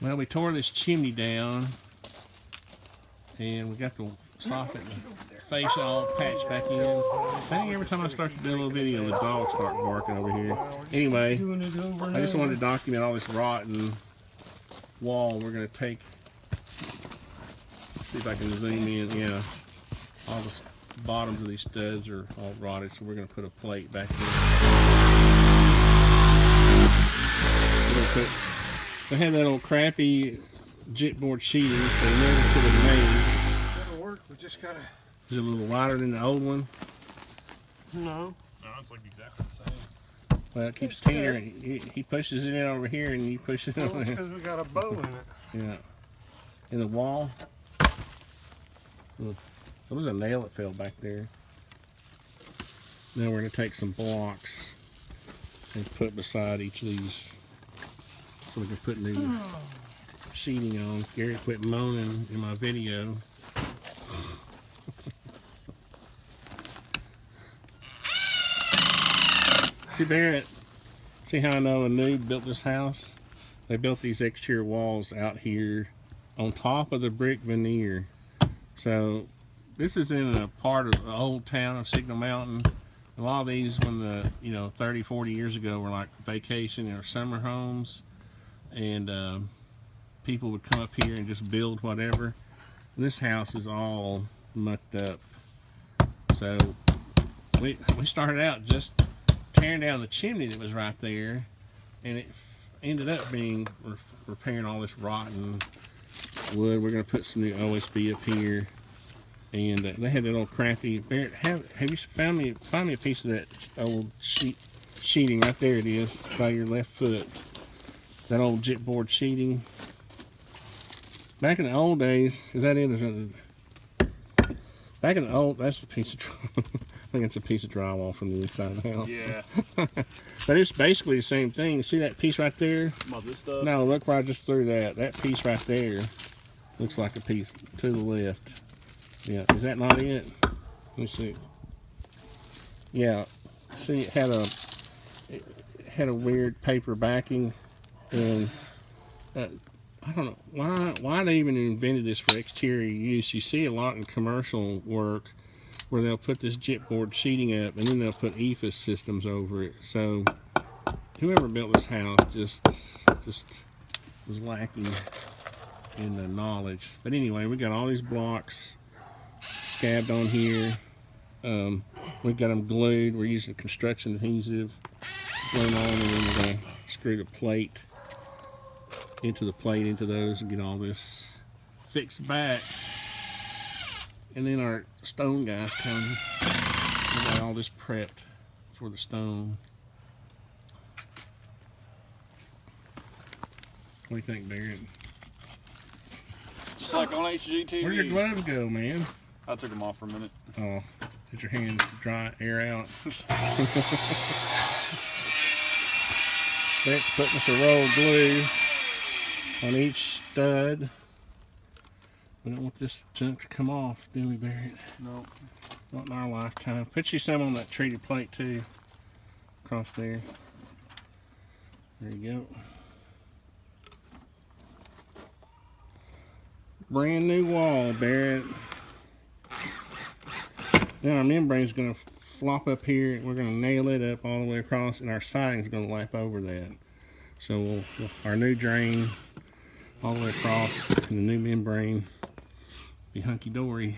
Well, we tore this chimney down, and we got the soffit and face all patched back in. Dang, every time I start to do a little video, the dogs start barking over here. Anyway, I just wanted to document all this rotten wall. We're going to take, see if I can zoom in. Yeah, all the bottoms of these studs are all rotted, so we're going to put a plate back there. They had that old crappy jitboard sheeting, so they never could have made. It'll work, we just gotta... Is it a little wider than the old one? No. No, it's like exactly the same. Well, it keeps teetering. He pushes it in over here, and you push it over there. Because we got a bow in it. Yeah. In the wall. There was a nail that fell back there. Now we're going to take some blocks and put beside each of these so we can put new sheeting on. Gary quit moaning in my video. See Barrett, see how I know a noob built this house? They built these exterior walls out here on top of the brick veneer. So this is in a part of the old town of Signal Mountain. A lot of these, when the 30, 40 years ago, were like vacation or summer homes, and people would come up here and just build whatever. And this house is all mucked up. So we started out just tearing down the chimney that was right there, and it ended up being repairing all this rotten wood. We're going to put some new OSB up here, and they had that old crappy. Barrett, have you found me a piece of that old sheeting right there? It is by your left foot. That old jitboard sheeting. Back in the old days, is that it? Is that back in the old? That's a piece of. I think it's a piece of drywall from the inside of the house. Yeah. But it's basically the same thing. See that piece right there? About this stuff? No, look where I just threw that. That piece right there looks like a piece to the left. Yeah, is that not it? Let me see. Yeah, see it had a weird paper backing, and I don't know why they even invented this for exterior use. You see a lot in commercial work where they'll put this jitboard sheeting up, and then they'll put EFS systems over it. So whoever built this house just was lacking in the knowledge. But anyway, we got all these blocks scabbed on here. We've got them glued. We're using construction adhesive, glue them on, and then we're going to screw the plate into those and get all this fixed back. And then our stone guys come. We got all this prepped for the stone. What do you think, Barrett? Just like on HGTV. Where'd your gloves go, man? I took them off for a minute. Oh, let your hands dry, air out. Barrett's putting us a roll of glue on each stud. We don't want this junk to come off, do we, Barrett? No. Not in our lifetime. Put you some on that treated plate, too. Across there. There you go. Brand new wall, Barrett. Now our membrane's going to flop up here. We're going to nail it up all the way across, and our siding's going to lap over that. So our new drain all the way across, and the new membrane be hunky-dory.